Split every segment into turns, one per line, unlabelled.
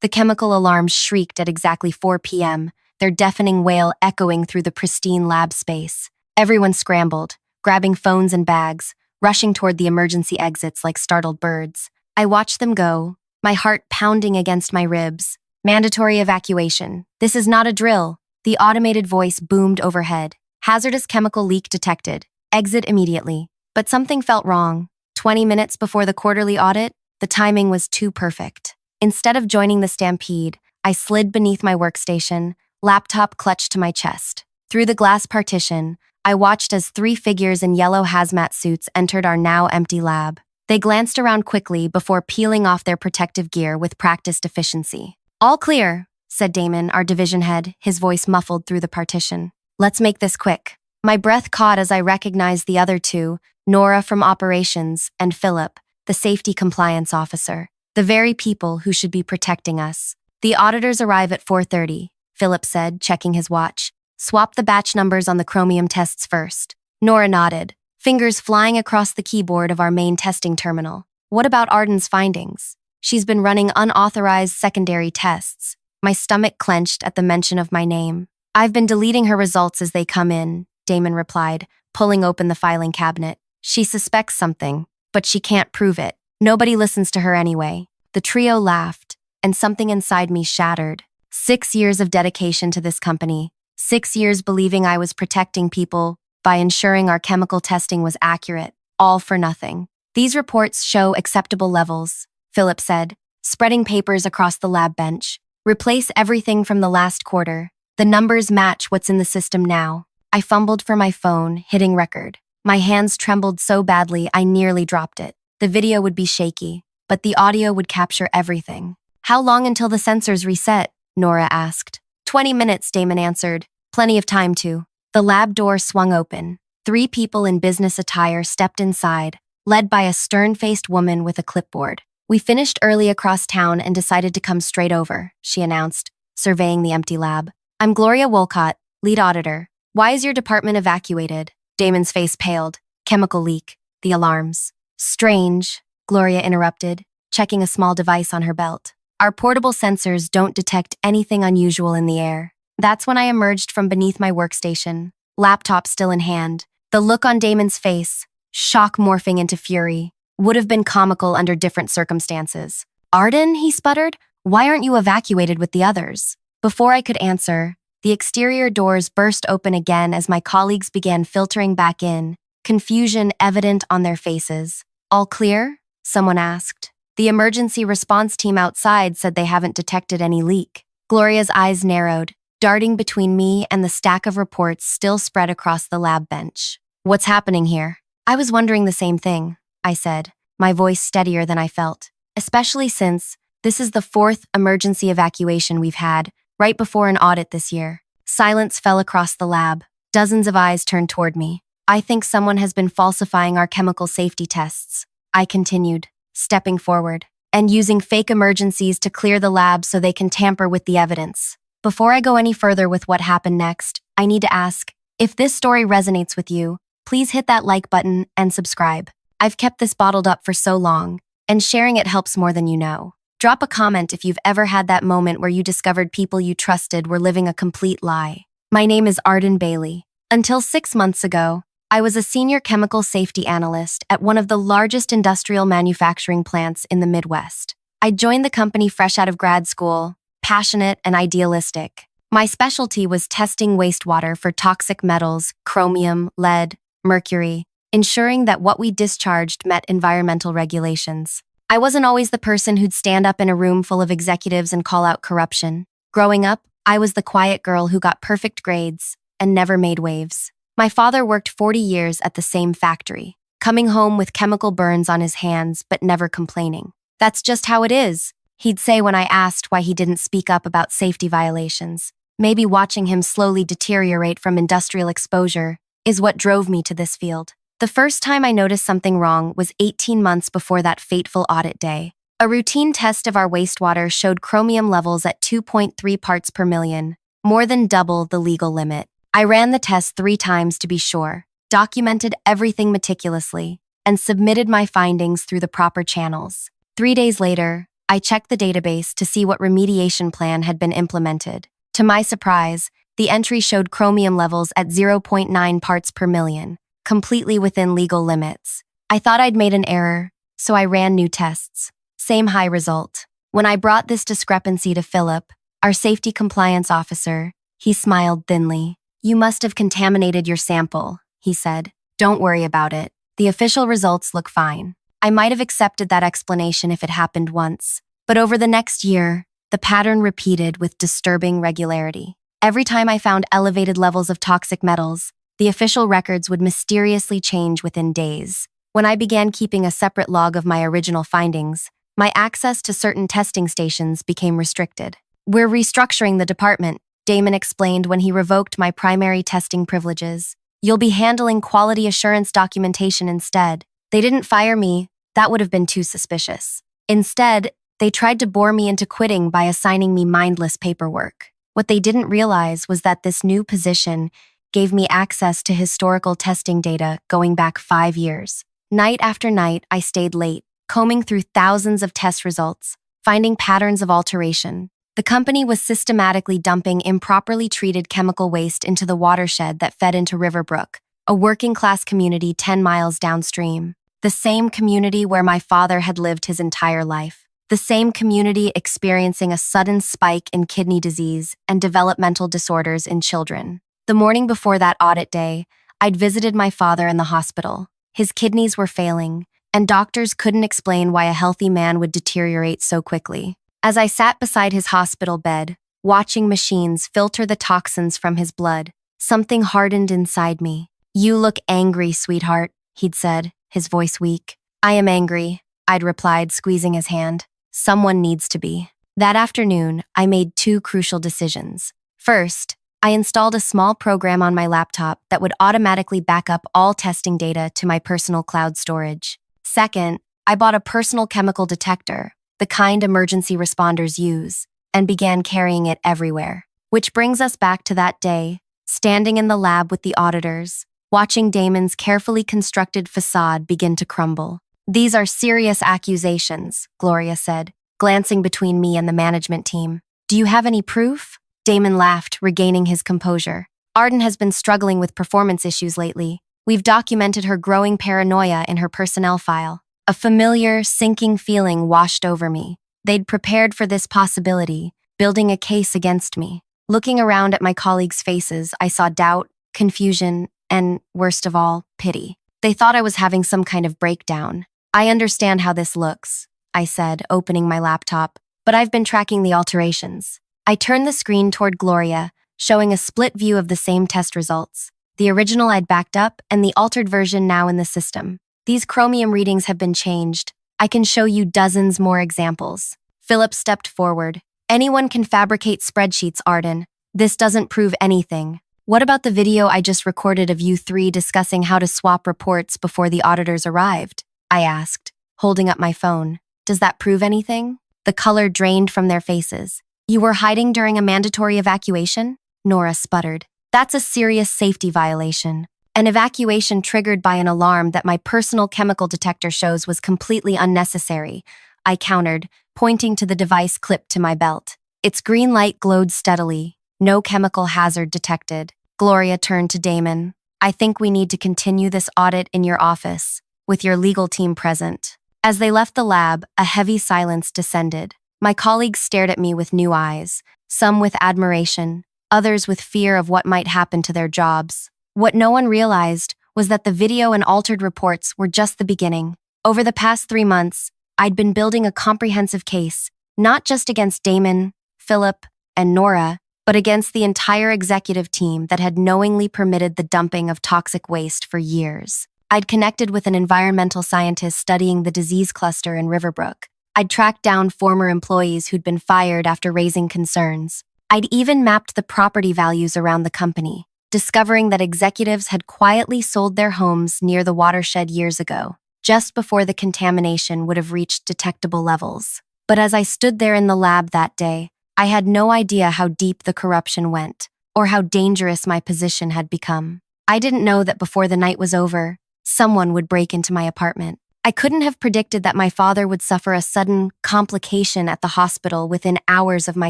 The chemical alarms shrieked at exactly 4 p.m., their deafening wail echoing through the pristine lab space. Everyone scrambled, grabbing phones and bags, rushing toward the emergency exits like startled birds. I watched them go, my heart pounding against my ribs. Mandatory evacuation. This is not a drill. The automated voice boomed overhead. Hazardous chemical leak detected. Exit immediately. But something felt wrong. 20 minutes before the quarterly audit, the timing was too perfect. Instead of joining the stampede, I slid beneath my workstation, laptop clutched to my chest. Through the glass partition, I watched as 3 figures in yellow hazmat suits entered our now empty lab. They glanced around quickly before peeling off their protective gear with practiced efficiency. "All clear," said Damon, our division head, his voice muffled through the partition. "Let's make this quick." My breath caught as I recognized the other two, Nora from operations and Philip, the safety compliance officer, the very people who should be protecting us. "The auditors arrive at 4:30, Philip said, checking his watch. "Swap the batch numbers on the chromium tests first." Nora nodded, fingers flying across the keyboard of our main testing terminal. "What about Arden's findings? She's been running unauthorized secondary tests." My stomach clenched at the mention of my name. "I've been deleting her results as they come in," Damon replied, pulling open the filing cabinet. "She suspects something, but she can't prove it. Nobody listens to her anyway." The trio laughed, and something inside me shattered. 6 years of dedication to this company. 6 years believing I was protecting people by ensuring our chemical testing was accurate, all for nothing. "These reports show acceptable levels," Philip said, spreading papers across the lab bench. "Replace everything from the last quarter. The numbers match what's in the system now." I fumbled for my phone, hitting record. My hands trembled so badly I nearly dropped it. The video would be shaky, but the audio would capture everything. "How long until the sensors reset?" Nora asked. 20 minutes, Damon answered. "Plenty of time to." The lab door swung open. 3 people in business attire stepped inside, led by a stern-faced woman with a clipboard. "We finished early across town and decided to come straight over," she announced, surveying the empty lab. "I'm Gloria Wolcott, lead auditor. Why is your department evacuated?" Damon's face paled. "Chemical leak. The alarms." "Strange," Gloria interrupted, checking a small device on her belt. "Our portable sensors don't detect anything unusual in the air." That's when I emerged from beneath my workstation, laptop still in hand. The look on Damon's face, shock morphing into fury, would have been comical under different circumstances. "Arden," he sputtered, "why aren't you evacuated with the others?" Before I could answer, the exterior doors burst open again as my colleagues began filtering back in, confusion evident on their faces. "All clear?" someone asked. The emergency response team outside said they haven't detected any leak. Gloria's eyes narrowed, darting between me and the stack of reports still spread across the lab bench. "What's happening here?" "I was wondering the same thing," I said, my voice steadier than I felt, especially since this is the 4th emergency evacuation we've had, right before an audit this year. Silence fell across the lab. Dozens of eyes turned toward me. "I think someone has been falsifying our chemical safety tests," I continued, stepping forward, "and using fake emergencies to clear the lab so they can tamper with the evidence." Before I go any further with what happened next, I need to ask, if this story resonates with you, please hit that like button and subscribe. I've kept this bottled up for so long, and sharing it helps more than you know. Drop a comment if you've ever had that moment where you discovered people you trusted were living a complete lie. My name is Arden Bailey. Until 6 months ago, I was a senior chemical safety analyst at one of the largest industrial manufacturing plants in the Midwest. I joined the company fresh out of grad school, passionate and idealistic. My specialty was testing wastewater for toxic metals, chromium, lead, mercury, ensuring that what we discharged met environmental regulations. I wasn't always the person who'd stand up in a room full of executives and call out corruption. Growing up, I was the quiet girl who got perfect grades and never made waves. My father worked 40 years at the same factory, coming home with chemical burns on his hands but never complaining. "That's just how it is," he'd say when I asked why he didn't speak up about safety violations. Maybe watching him slowly deteriorate from industrial exposure is what drove me to this field. The first time I noticed something wrong was 18 months before that fateful audit day. A routine test of our wastewater showed chromium levels at 2.3 parts per million, more than double the legal limit. I ran the test 3 times to be sure, documented everything meticulously, and submitted my findings through the proper channels. 3 days later, I checked the database to see what remediation plan had been implemented. To my surprise, the entry showed chromium levels at 0.9 parts per million, completely within legal limits. I thought I'd made an error, so I ran new tests. Same high result. When I brought this discrepancy to Philip, our safety compliance officer, he smiled thinly. "You must have contaminated your sample," he said. "Don't worry about it. The official results look fine." I might have accepted that explanation if it happened once, but over the next year, the pattern repeated with disturbing regularity. Every time I found elevated levels of toxic metals, the official records would mysteriously change within days. When I began keeping a separate log of my original findings, my access to certain testing stations became restricted. "We're restructuring the department," Damon explained when he revoked my primary testing privileges. "You'll be handling quality assurance documentation instead." They didn't fire me. That would have been too suspicious. Instead, they tried to bore me into quitting by assigning me mindless paperwork. What they didn't realize was that this new position gave me access to historical testing data going back 5 years. Night after night, I stayed late, combing through thousands of test results, finding patterns of alteration. The company was systematically dumping improperly treated chemical waste into the watershed that fed into Riverbrook, a working-class community 10 miles downstream. The same community where my father had lived his entire life. The same community experiencing a sudden spike in kidney disease and developmental disorders in children. The morning before that audit day, I'd visited my father in the hospital. His kidneys were failing, and doctors couldn't explain why a healthy man would deteriorate so quickly. As I sat beside his hospital bed, watching machines filter the toxins from his blood, something hardened inside me. "You look angry, sweetheart," he'd said, his voice weak. "I am angry," I'd replied, squeezing his hand. "Someone needs to be." That afternoon, I made 2 crucial decisions. First, I installed a small program on my laptop that would automatically back up all testing data to my personal cloud storage. Second, I bought a personal chemical detector, the kind emergency responders use, and began carrying it everywhere. Which brings us back to that day, standing in the lab with the auditors, watching Damon's carefully constructed facade begin to crumble. "These are serious accusations," Gloria said, glancing between me and the management team. "Do you have any proof?" Damon laughed, regaining his composure. "Arden has been struggling with performance issues lately. We've documented her growing paranoia in her personnel file." A familiar, sinking feeling washed over me. They'd prepared for this possibility, building a case against me. Looking around at my colleagues' faces, I saw doubt, confusion, and, worst of all, pity. They thought I was having some kind of breakdown. "I understand how this looks," I said, opening my laptop, "but I've been tracking the alterations." I turned the screen toward Gloria, showing a split view of the same test results. The original I'd backed up and the altered version now in the system. "These chromium readings have been changed. I can show you dozens more examples." Philip stepped forward. "Anyone can fabricate spreadsheets, Arden. This doesn't prove anything." "What about the video I just recorded of you 3 discussing how to swap reports before the auditors arrived?" I asked, holding up my phone. "Does that prove anything?" The color drained from their faces. "You were hiding during a mandatory evacuation?" Nora sputtered. "That's a serious safety violation. An evacuation triggered by an alarm that my personal chemical detector shows was completely unnecessary," I countered, pointing to the device clipped to my belt. Its green light glowed steadily. No chemical hazard detected. Gloria turned to Damon. "I think we need to continue this audit in your office, with your legal team present." As they left the lab, a heavy silence descended. My colleagues stared at me with new eyes, some with admiration, others with fear of what might happen to their jobs. What no one realized was that the video and altered reports were just the beginning. Over the past 3 months, I'd been building a comprehensive case, not just against Damon, Philip, and Nora, but against the entire executive team that had knowingly permitted the dumping of toxic waste for years. I'd connected with an environmental scientist studying the disease cluster in Riverbrook. I'd tracked down former employees who'd been fired after raising concerns. I'd even mapped the property values around the company, discovering that executives had quietly sold their homes near the watershed years ago, just before the contamination would have reached detectable levels. But as I stood there in the lab that day, I had no idea how deep the corruption went, or how dangerous my position had become. I didn't know that before the night was over, someone would break into my apartment. I couldn't have predicted that my father would suffer a sudden complication at the hospital within hours of my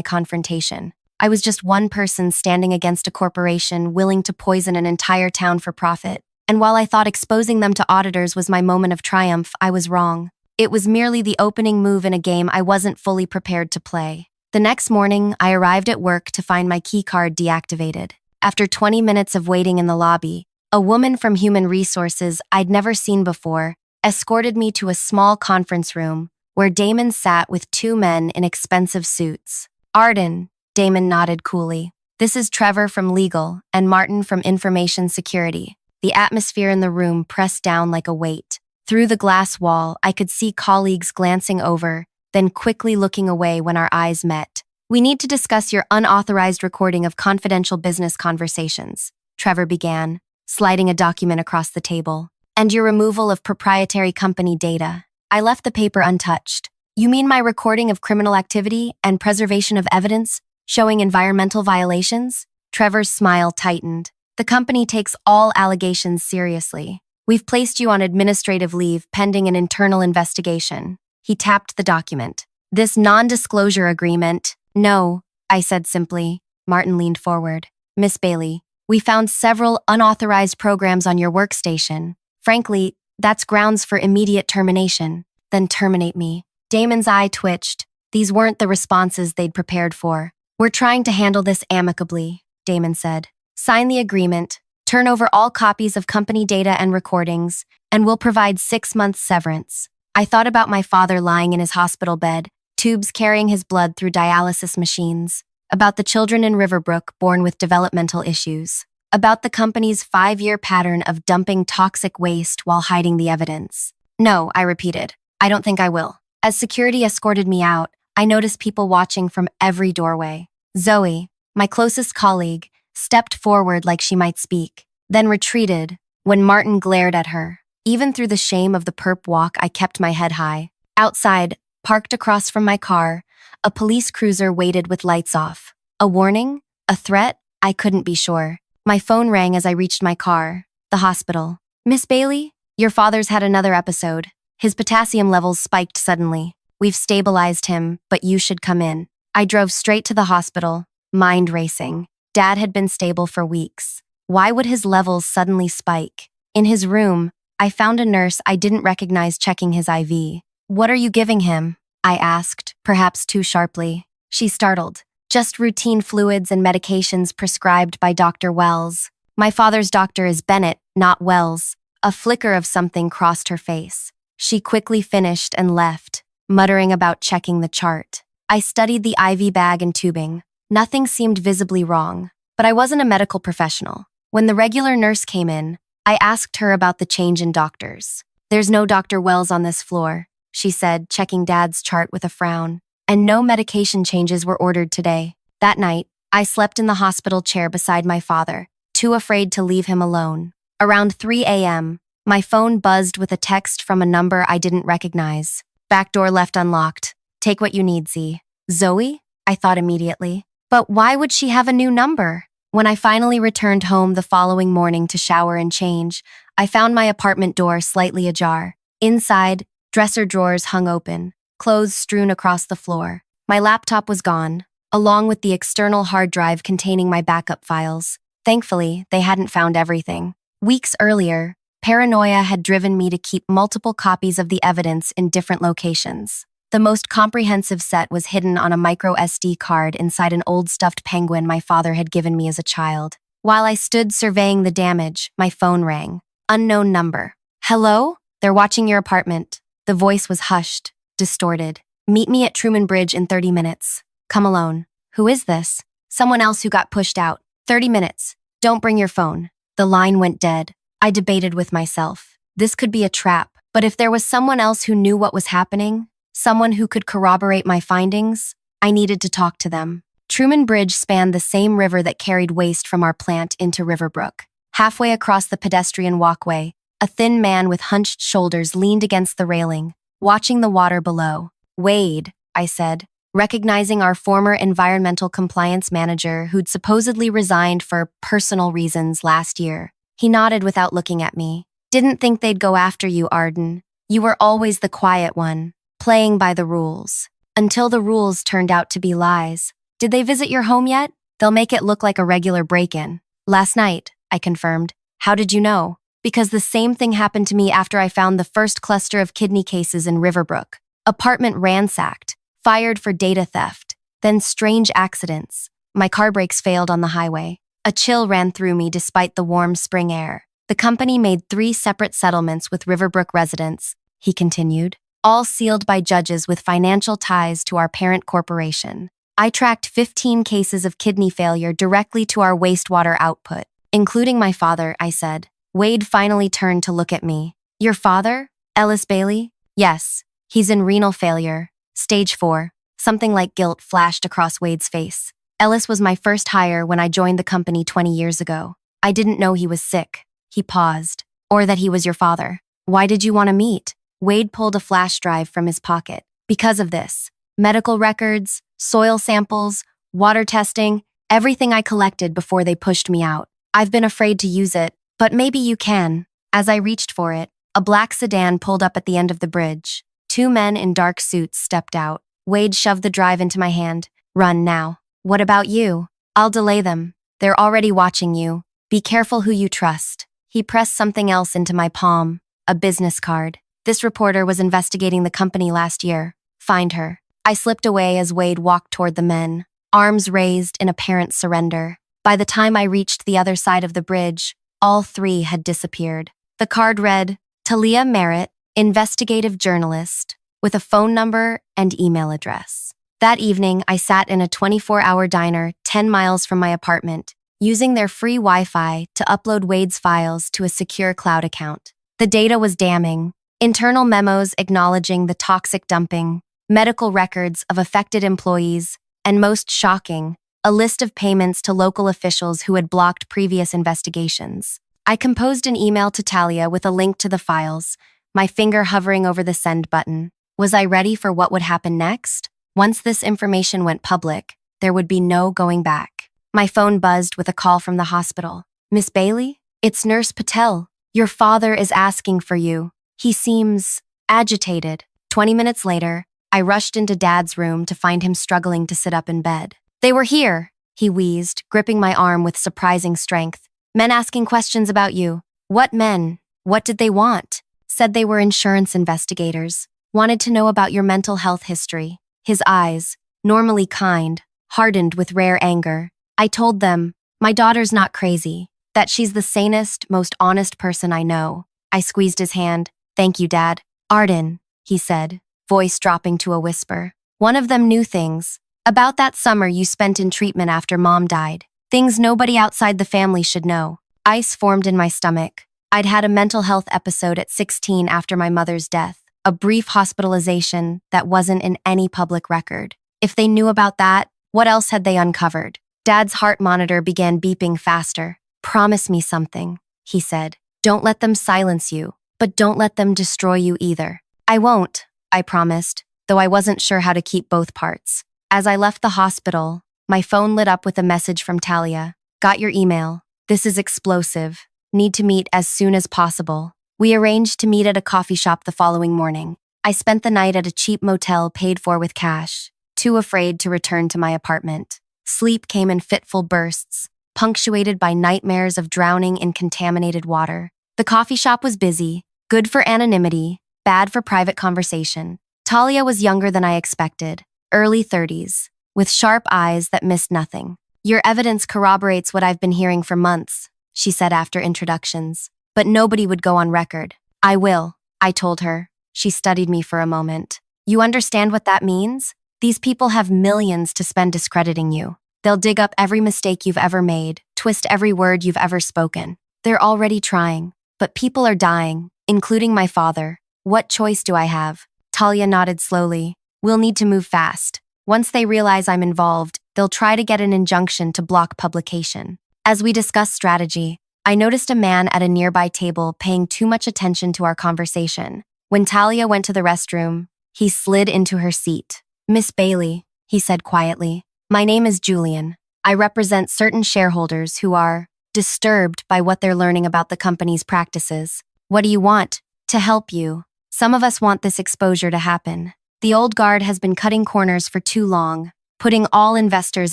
confrontation. I was just one person standing against a corporation willing to poison an entire town for profit. And while I thought exposing them to auditors was my moment of triumph, I was wrong. It was merely the opening move in a game I wasn't fully prepared to play. The next morning, I arrived at work to find my keycard deactivated. After 20 minutes of waiting in the lobby, a woman from Human Resources I'd never seen before escorted me to a small conference room where Damon sat with two men in expensive suits. Arden, Damon nodded coolly. This is Trevor from Legal and Martin from Information Security. The atmosphere in the room pressed down like a weight. Through the glass wall, I could see colleagues glancing over, then quickly looking away when our eyes met. We need to discuss your unauthorized recording of confidential business conversations, Trevor began, sliding a document across the table. And your removal of proprietary company data. I left the paper untouched. You mean my recording of criminal activity and preservation of evidence showing environmental violations? Trevor's smile tightened. The company takes all allegations seriously. We've placed you on administrative leave pending an internal investigation. He tapped the document. This non-disclosure agreement. No, I said simply. Martin leaned forward. Miss Bailey, we found several unauthorized programs on your workstation. Frankly, that's grounds for immediate termination. Then terminate me. Damon's eye twitched. These weren't the responses they'd prepared for. We're trying to handle this amicably, Damon said. Sign the agreement, turn over all copies of company data and recordings, and we'll provide 6 months severance. I thought about my father lying in his hospital bed, tubes carrying his blood through dialysis machines, about the children in Riverbrook born with developmental issues, about the company's 5-year pattern of dumping toxic waste while hiding the evidence. No, I repeated. I don't think I will. As security escorted me out, I noticed people watching from every doorway. Zoe, my closest colleague, stepped forward like she might speak, then retreated when Martin glared at her. Even through the shame of the perp walk, I kept my head high. Outside, parked across from my car, a police cruiser waited with lights off. A warning? A threat? I couldn't be sure. My phone rang as I reached my car. The hospital. Miss Bailey, your father's had another episode. His potassium levels spiked suddenly. We've stabilized him, but you should come in. I drove straight to the hospital, mind racing. Dad had been stable for weeks. Why would his levels suddenly spike? In his room, I found a nurse I didn't recognize checking his IV. What are you giving him? I asked, perhaps too sharply. She startled. Just routine fluids and medications prescribed by Dr. Wells. My father's doctor is Bennett, not Wells. A flicker of something crossed her face. She quickly finished and left, muttering about checking the chart. I studied the IV bag and tubing. Nothing seemed visibly wrong, but I wasn't a medical professional. When the regular nurse came in, I asked her about the change in doctors. There's no Dr. Wells on this floor, she said, checking Dad's chart with a frown. And no medication changes were ordered today. That night, I slept in the hospital chair beside my father, too afraid to leave him alone. Around 3 a.m., my phone buzzed with a text from a number I didn't recognize. Back door left unlocked. Take what you need, Z. Zoe? I thought immediately. But why would she have a new number? When I finally returned home the following morning to shower and change, I found my apartment door slightly ajar. Inside, dresser drawers hung open, clothes strewn across the floor. My laptop was gone, along with the external hard drive containing my backup files. Thankfully, they hadn't found everything. Weeks earlier, paranoia had driven me to keep multiple copies of the evidence in different locations. The most comprehensive set was hidden on a micro SD card inside an old stuffed penguin my father had given me as a child. While I stood surveying the damage, my phone rang. Unknown number. Hello? They're watching your apartment. The voice was hushed, distorted. Meet me at Truman Bridge in 30 minutes. Come alone. Who is this? Someone else who got pushed out. 30 minutes. Don't bring your phone. The line went dead. I debated with myself. This could be a trap, but if there was someone else who knew what was happening, someone who could corroborate my findings, I needed to talk to them. Truman Bridge spanned the same river that carried waste from our plant into Riverbrook. Halfway across the pedestrian walkway, a thin man with hunched shoulders leaned against the railing, watching the water below. Wade, I said, recognizing our former environmental compliance manager who'd supposedly resigned for personal reasons last year. He nodded without looking at me. Didn't think they'd go after you, Arden. You were always the quiet one, playing by the rules. Until the rules turned out to be lies. Did they visit your home yet? They'll make it look like a regular break-in. Last night, I confirmed. How did you know? Because the same thing happened to me after I found the first cluster of kidney cases in Riverbrook. Apartment ransacked, fired for data theft, then strange accidents. My car brakes failed on the highway. A chill ran through me despite the warm spring air. The company made 3 separate settlements with Riverbrook residents, he continued, all sealed by judges with financial ties to our parent corporation. I tracked 15 cases of kidney failure directly to our wastewater output, including my father, I said. Wade finally turned to look at me. Your father? Ellis Bailey? Yes, he's in renal failure. Stage 4. Something like guilt flashed across Wade's face. Ellis was my first hire when I joined the company 20 years ago. I didn't know he was sick. He paused. Or that he was your father. Why did you want to meet? Wade pulled a flash drive from his pocket. Because of this. Medical records, soil samples, water testing, everything I collected before they pushed me out. I've been afraid to use it, but maybe you can. As I reached for it, a black sedan pulled up at the end of the bridge. 2 men in dark suits stepped out. Wade shoved the drive into my hand. Run now. What about you? I'll delay them. They're already watching you. Be careful who you trust. He pressed something else into my palm. A business card. This reporter was investigating the company last year. Find her. I slipped away as Wade walked toward the men, arms raised in apparent surrender. By the time I reached the other side of the bridge, all 3 had disappeared. The card read, Talia Merritt, investigative journalist, with a phone number and email address. That evening, I sat in a 24-hour diner 10 miles from my apartment, using their free Wi-Fi to upload Wade's files to a secure cloud account. The data was damning. Internal memos acknowledging the toxic dumping, medical records of affected employees, and most shocking, a list of payments to local officials who had blocked previous investigations. I composed an email to Talia with a link to the files, my finger hovering over the send button. Was I ready for what would happen next? Once this information went public, there would be no going back. My phone buzzed with a call from the hospital. Miss Bailey? It's Nurse Patel. Your father is asking for you. He seems agitated. 20 minutes later, I rushed into Dad's room to find him struggling to sit up in bed. They were here, he wheezed, gripping my arm with surprising strength. Men asking questions about you. What men? What did they want? Said they were insurance investigators. Wanted to know about your mental health history. His eyes, normally kind, hardened with rare anger. I told them, my daughter's not crazy, that she's the sanest, most honest person I know. I squeezed his hand. Thank you, Dad. Arden, he said, voice dropping to a whisper. One of them knew things. About that summer you spent in treatment after Mom died. Things nobody outside the family should know. Ice formed in my stomach. I'd had a mental health episode at 16 after my mother's death. A brief hospitalization that wasn't in any public record. If they knew about that, what else had they uncovered? Dad's heart monitor began beeping faster. Promise me something, he said. Don't let them silence you, but don't let them destroy you either. I won't, I promised, though I wasn't sure how to keep both parts. As I left the hospital, my phone lit up with a message from Talia. Got your email. This is explosive. Need to meet as soon as possible. We arranged to meet at a coffee shop the following morning. I spent the night at a cheap motel paid for with cash, too afraid to return to my apartment. Sleep came in fitful bursts, punctuated by nightmares of drowning in contaminated water. The coffee shop was busy, good for anonymity, bad for private conversation. Talia was younger than I expected, early 30s, with sharp eyes that missed nothing. Your evidence corroborates what I've been hearing for months, she said after introductions. But nobody would go on record. I will, I told her. She studied me for a moment. You understand what that means? These people have millions to spend discrediting you. They'll dig up every mistake you've ever made, twist every word you've ever spoken. They're already trying, but people are dying, including my father. What choice do I have? Talia nodded slowly. We'll need to move fast. Once they realize I'm involved, they'll try to get an injunction to block publication. As we discussed strategy, I noticed a man at a nearby table paying too much attention to our conversation. When Talia went to the restroom, he slid into her seat. Miss Bailey, he said quietly, my name is Julian. I represent certain shareholders who are disturbed by what they're learning about the company's practices. What do you want? To help you, Some of us want this exposure to happen. The old guard has been cutting corners for too long, putting all investors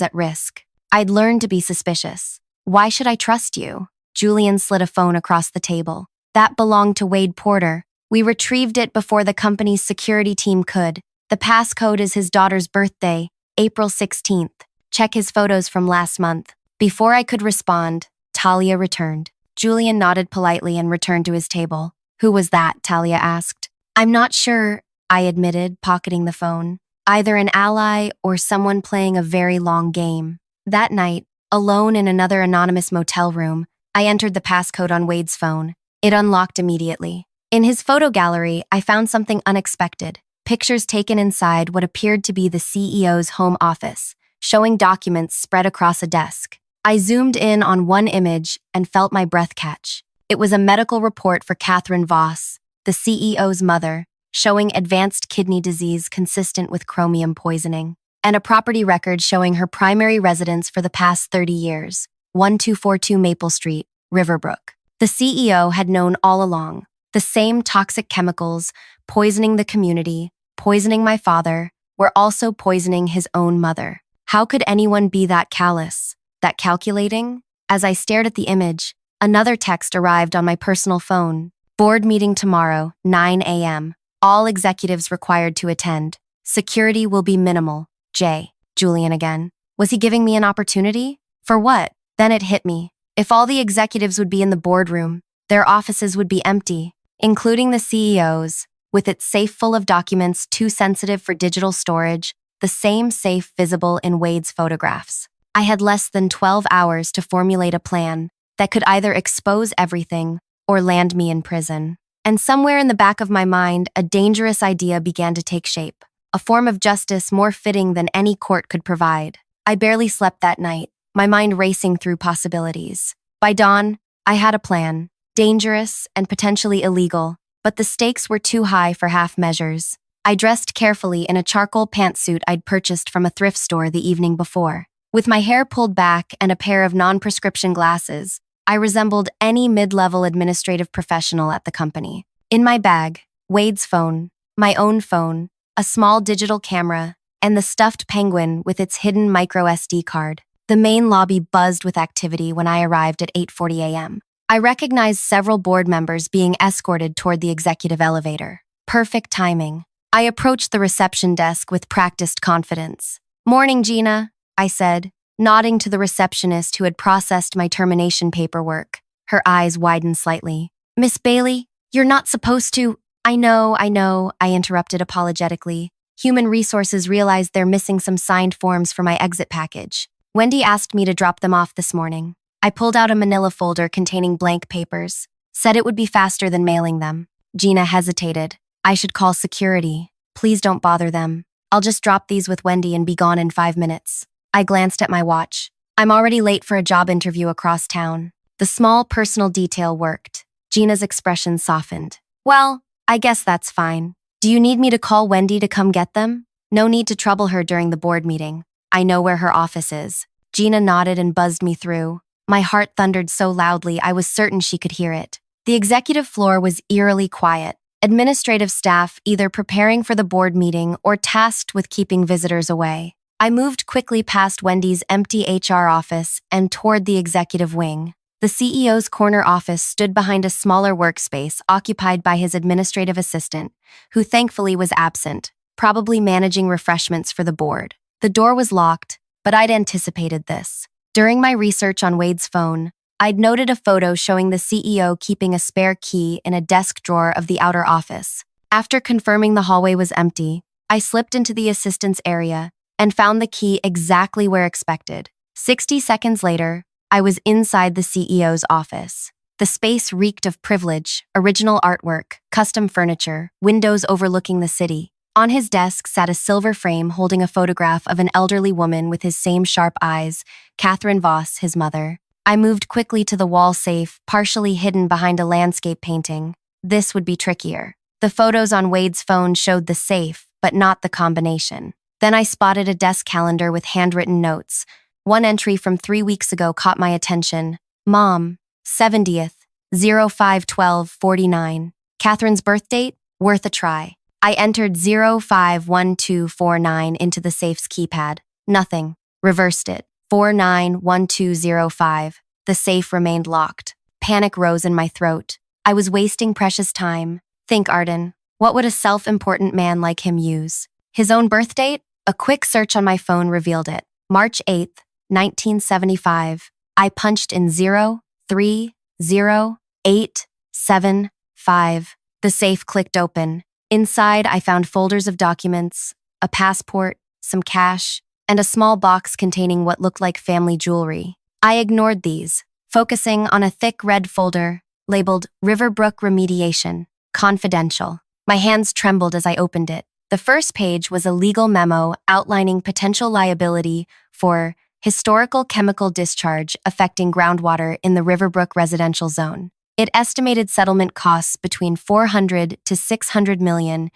at risk. I'd learned to be suspicious. Why should I trust you? Julian slid a phone across the table. That belonged to Wade Porter. We retrieved it before the company's security team could. The passcode is his daughter's birthday, April 16th. Check his photos from last month. Before I could respond, Talia returned. Julian nodded politely and returned to his table. Who was that? Talia asked. I'm not sure, I admitted, pocketing the phone. Either an ally or someone playing a very long game. That night, alone in another anonymous motel room, I entered the passcode on Wade's phone. It unlocked immediately. In his photo gallery, I found something unexpected. Pictures taken inside what appeared to be the CEO's home office, showing documents spread across a desk. I zoomed in on one image and felt my breath catch. It was a medical report for Catherine Voss, the CEO's mother, showing advanced kidney disease consistent with chromium poisoning, and a property record showing her primary residence for the past 30 years, 1242 Maple Street, Riverbrook. The CEO had known all along. The same toxic chemicals, poisoning the community, poisoning my father, were also poisoning his own mother. How could anyone be that callous, that calculating? As I stared at the image, another text arrived on my personal phone. Board meeting tomorrow, 9 a.m. All executives required to attend. Security will be minimal. J. Julian again. Was he giving me an opportunity? For what? Then it hit me. If all the executives would be in the boardroom, their offices would be empty, including the CEO's, with its safe full of documents too sensitive for digital storage, the same safe visible in Wade's photographs. I had less than 12 hours to formulate a plan that could either expose everything or land me in prison. And somewhere in the back of my mind, a dangerous idea began to take shape, a form of justice more fitting than any court could provide. I barely slept that night, my mind racing through possibilities. By dawn, I had a plan. Dangerous and potentially illegal, but the stakes were too high for half measures. I dressed carefully in a charcoal pantsuit I'd purchased from a thrift store the evening before. With my hair pulled back and a pair of non-prescription glasses, I resembled any mid-level administrative professional at the company. In my bag, Wade's phone, my own phone, a small digital camera, and the stuffed penguin with its hidden micro SD card. The main lobby buzzed with activity when I arrived at 8:40 a.m. I recognized several board members being escorted toward the executive elevator. Perfect timing. I approached the reception desk with practiced confidence. Morning, Gina, I said, nodding to the receptionist who had processed my termination paperwork. Her eyes widened slightly. Miss Bailey, you're not supposed to— I know, I interrupted apologetically. Human Resources realized they're missing some signed forms for my exit package. Wendy asked me to drop them off this morning. I pulled out a manila folder containing blank papers, said it would be faster than mailing them. Gina hesitated. I should call security. Please don't bother them. I'll just drop these with Wendy and be gone in 5 minutes. I glanced at my watch. I'm already late for a job interview across town. The small personal detail worked. Gina's expression softened. Well, I guess that's fine. Do you need me to call Wendy to come get them? No need to trouble her during the board meeting. I know where her office is. Gina nodded and buzzed me through. My heart thundered so loudly I was certain she could hear it. The executive floor was eerily quiet. Administrative staff either preparing for the board meeting or tasked with keeping visitors away. I moved quickly past Wendy's empty HR office and toward the executive wing. The CEO's corner office stood behind a smaller workspace occupied by his administrative assistant, who thankfully was absent, probably managing refreshments for the board. The door was locked, but I'd anticipated this. During my research on Wade's phone, I'd noted a photo showing the CEO keeping a spare key in a desk drawer of the outer office. After confirming the hallway was empty, I slipped into the assistant's area and found the key exactly where expected. 60 seconds later, I was inside the CEO's office. The space reeked of privilege, original artwork, custom furniture, windows overlooking the city. On his desk sat a silver frame holding a photograph of an elderly woman with his same sharp eyes, Catherine Voss, his mother. I moved quickly to the wall safe, partially hidden behind a landscape painting. This would be trickier. The photos on Wade's phone showed the safe, but not the combination. Then I spotted a desk calendar with handwritten notes. One entry from 3 weeks ago caught my attention. Mom, 70th, 05/12/49. Catherine's birth date, Worth a try. I entered 051249 into the safe's keypad. Nothing. Reversed it. 491205. The safe remained locked. Panic rose in my throat. I was wasting precious time. Think, Arden. What would a self-important man like him use? His own birth date? A quick search on my phone revealed it. March 8th, 1975. I punched in 030875. The safe clicked open. Inside, I found folders of documents, a passport, some cash, and a small box containing what looked like family jewelry. I ignored these, focusing on a thick red folder labeled Riverbrook Remediation, Confidential. My hands trembled as I opened it. The first page was a legal memo outlining potential liability for historical chemical discharge affecting groundwater in the Riverbrook residential zone. It estimated settlement costs between $400 to $600 million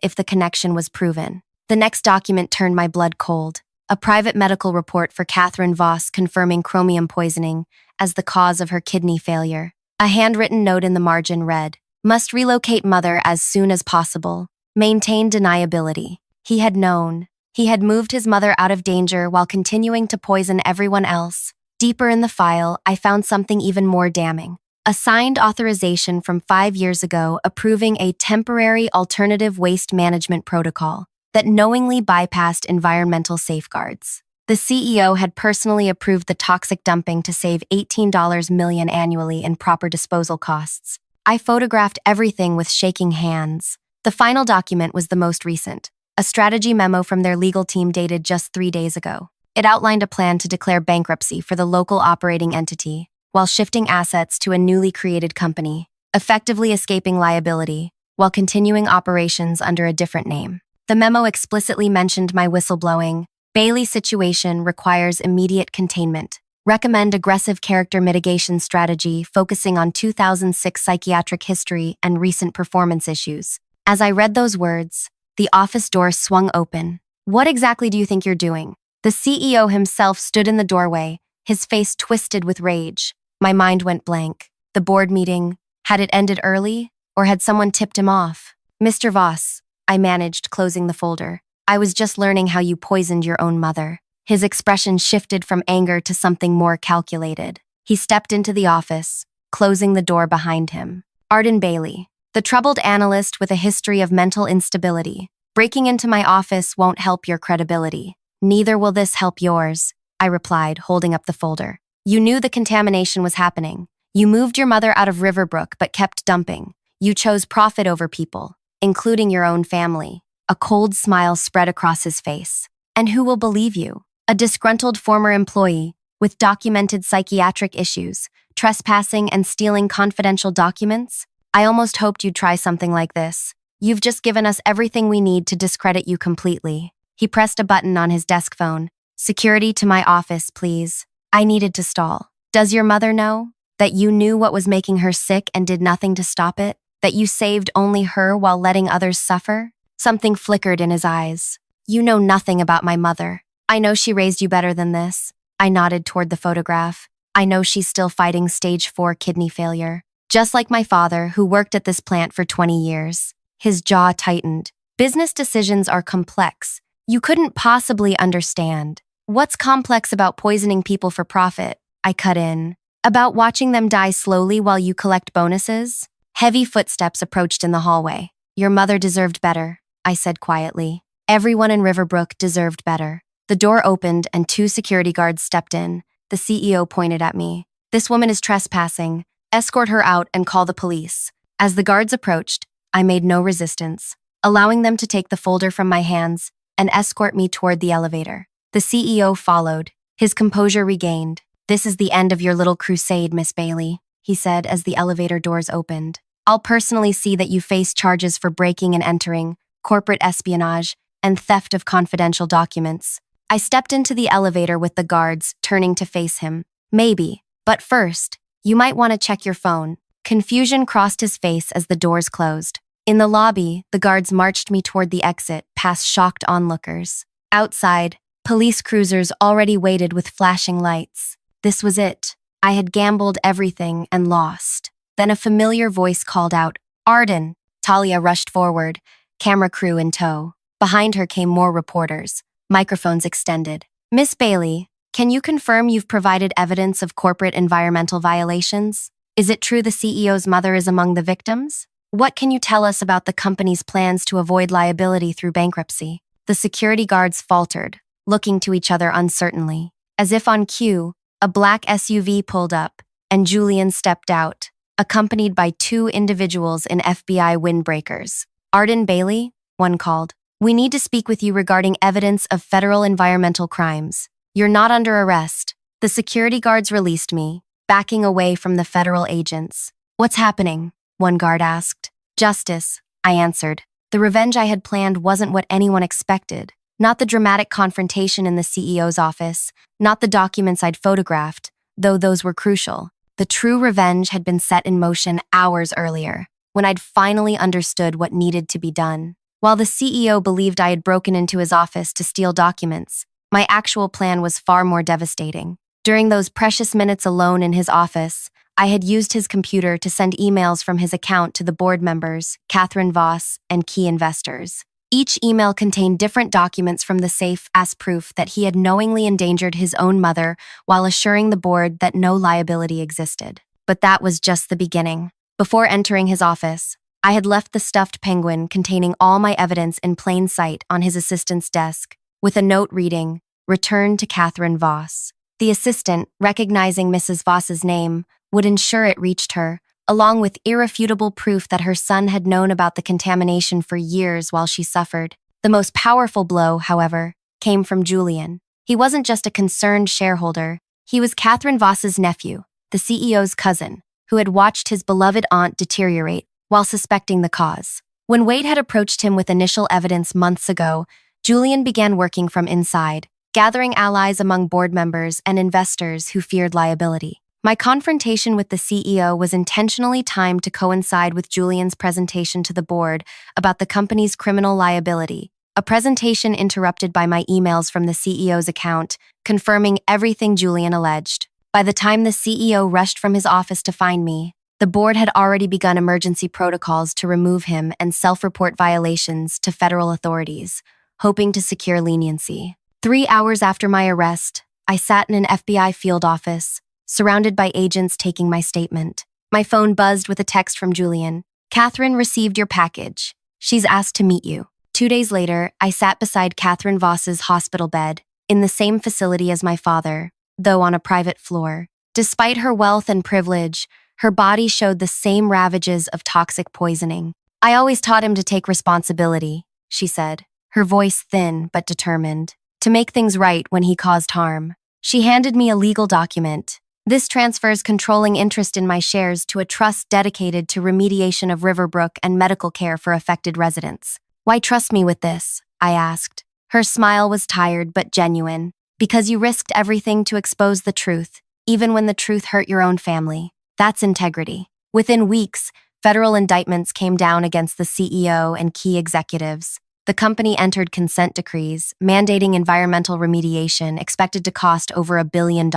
if the connection was proven. The next document turned my blood cold. A private medical report for Catherine Voss confirming chromium poisoning as the cause of her kidney failure. A handwritten note in the margin read, "Must relocate mother as soon as possible. Maintain deniability." He had known. He had moved his mother out of danger while continuing to poison everyone else. Deeper in the file, I found something even more damning. A signed authorization from 5 years ago approving a temporary alternative waste management protocol that knowingly bypassed environmental safeguards. The CEO had personally approved the toxic dumping to save $18 million annually in proper disposal costs. I photographed everything with shaking hands. The final document was the most recent, a strategy memo from their legal team dated just 3 days ago. It outlined a plan to declare bankruptcy for the local operating entity, while shifting assets to a newly created company, effectively escaping liability, while continuing operations under a different name. The memo explicitly mentioned my whistleblowing. Bailey's situation requires immediate containment. Recommend aggressive character mitigation strategy focusing on 2006 psychiatric history and recent performance issues. As I read those words, the office door swung open. "What exactly do you think you're doing?" The CEO himself stood in the doorway, his face twisted with rage. My mind went blank. The board meeting, had it ended early, or had someone tipped him off? "Mr. Voss," I managed, closing the folder. "I was just learning how you poisoned your own mother." His expression shifted from anger to something more calculated. He stepped into the office, closing the door behind him. Arden Bailey, the troubled analyst with a history of mental instability. "Breaking into my office won't help your credibility. Neither will this help yours," I replied, holding up the folder. "You knew the contamination was happening. You moved your mother out of Riverbrook but kept dumping. You chose profit over people, including your own family." A cold smile spread across his face. "And who will believe you? A disgruntled former employee with documented psychiatric issues, trespassing and stealing confidential documents? I almost hoped you'd try something like this. You've just given us everything we need to discredit you completely." He pressed a button on his desk phone. "Security to my office, please." I needed to stall. "Does your mother know that you knew what was making her sick and did nothing to stop it? That you saved only her while letting others suffer?" Something flickered in his eyes. "You know nothing about my mother. I know she raised you better than this." I nodded toward the photograph. "I know she's still fighting stage 4 kidney failure. Just like my father, who worked at this plant for 20 years. His jaw tightened. "Business decisions are complex. You couldn't possibly understand." "What's complex about poisoning people for profit?" I cut in. "About watching them die slowly while you collect bonuses?" Heavy footsteps approached in the hallway. "Your mother deserved better," I said quietly. Everyone in Riverbrook deserved better. The door opened and 2 security guards stepped in. The CEO pointed at me. "This woman is trespassing. Escort her out and call the police." As the guards approached, I made no resistance, allowing them to take the folder from my hands and escort me toward the elevator. The CEO followed, his composure regained. "This is the end of your little crusade, Miss Bailey," he said as the elevator doors opened. "I'll personally see that you face charges for breaking and entering, corporate espionage, and theft of confidential documents." I stepped into the elevator with the guards, turning to face him. "Maybe, but first, you might want to check your phone." Confusion crossed his face as the doors closed. In the lobby, the guards marched me toward the exit, past shocked onlookers. Outside, police cruisers already waited with flashing lights. This was it. I had gambled everything and lost. Then a familiar voice called out, "Arden!" Talia rushed forward, camera crew in tow. Behind her came more reporters, microphones extended. Miss Bailey, can you confirm you've provided evidence of corporate environmental violations? Is it true the CEO's mother is among the victims? What can you tell us about the company's plans to avoid liability through bankruptcy? The security guards faltered, looking to each other uncertainly. As if on cue, a black SUV pulled up, and Julian stepped out, accompanied by two individuals in FBI windbreakers. Arden Bailey, one called. We need to speak with you regarding evidence of federal environmental crimes. You're not under arrest. The security guards released me, backing away from the federal agents. What's happening? One guard asked. Justice, I answered. The revenge I had planned wasn't what anyone expected. Not the dramatic confrontation in the CEO's office, not the documents I'd photographed, though those were crucial. The true revenge had been set in motion hours earlier, when I'd finally understood what needed to be done. While the CEO believed I had broken into his office to steal documents, my actual plan was far more devastating. During those precious minutes alone in his office, I had used his computer to send emails from his account to the board members, Catherine Voss, and key investors. Each email contained different documents from the safe as proof that he had knowingly endangered his own mother while assuring the board that no liability existed. But that was just the beginning. Before entering his office, I had left the stuffed penguin containing all my evidence in plain sight on his assistant's desk, with a note reading, "Return to Catherine Voss." The assistant, recognizing Mrs. Voss's name, would ensure it reached her, along with irrefutable proof that her son had known about the contamination for years while she suffered. The most powerful blow, however, came from Julian. He wasn't just a concerned shareholder, he was Catherine Voss's nephew, the CEO's cousin, who had watched his beloved aunt deteriorate while suspecting the cause. When Wade had approached him with initial evidence months ago, Julian began working from inside, gathering allies among board members and investors who feared liability. My confrontation with the CEO was intentionally timed to coincide with Julian's presentation to the board about the company's criminal liability, a presentation interrupted by my emails from the CEO's account, confirming everything Julian alleged. By the time the CEO rushed from his office to find me, the board had already begun emergency protocols to remove him and self-report violations to federal authorities, hoping to secure leniency. 3 hours after my arrest, I sat in an FBI field office, surrounded by agents taking my statement. My phone buzzed with a text from Julian. Catherine received your package. She's asked to meet you. 2 days later, I sat beside Catherine Voss's hospital bed, in the same facility as my father, though on a private floor. Despite her wealth and privilege, her body showed the same ravages of toxic poisoning. I always taught him to take responsibility, she said, her voice thin but determined, to make things right when he caused harm. She handed me a legal document. This transfers controlling interest in my shares to a trust dedicated to remediation of Riverbrook and medical care for affected residents. Why trust me with this? I asked. Her smile was tired but genuine. Because you risked everything to expose the truth, even when the truth hurt your own family. That's integrity. Within weeks, federal indictments came down against the CEO and key executives. The company entered consent decrees, mandating environmental remediation expected to cost over $1 billion.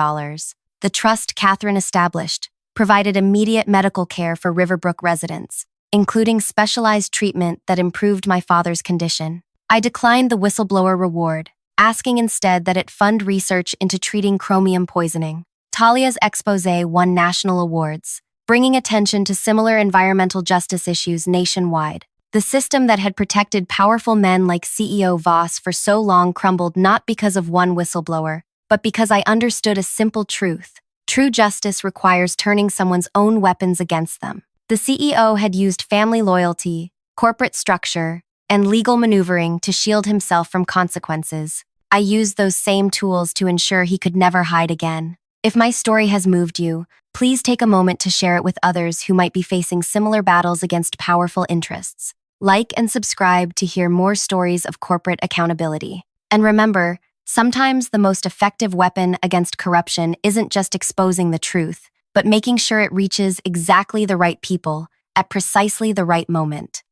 The trust Catherine established provided immediate medical care for Riverbrook residents, including specialized treatment that improved my father's condition. I declined the whistleblower reward, asking instead that it fund research into treating chromium poisoning. Talia's exposé won national awards, bringing attention to similar environmental justice issues nationwide. The system that had protected powerful men like CEO Voss for so long crumbled not because of one whistleblower, but because I understood a simple truth. True justice requires turning someone's own weapons against them. The CEO had used family loyalty, corporate structure, and legal maneuvering to shield himself from consequences. I used those same tools to ensure he could never hide again. If my story has moved you, please take a moment to share it with others who might be facing similar battles against powerful interests. Like and subscribe to hear more stories of corporate accountability. And remember, sometimes the most effective weapon against corruption isn't just exposing the truth, but making sure it reaches exactly the right people at precisely the right moment.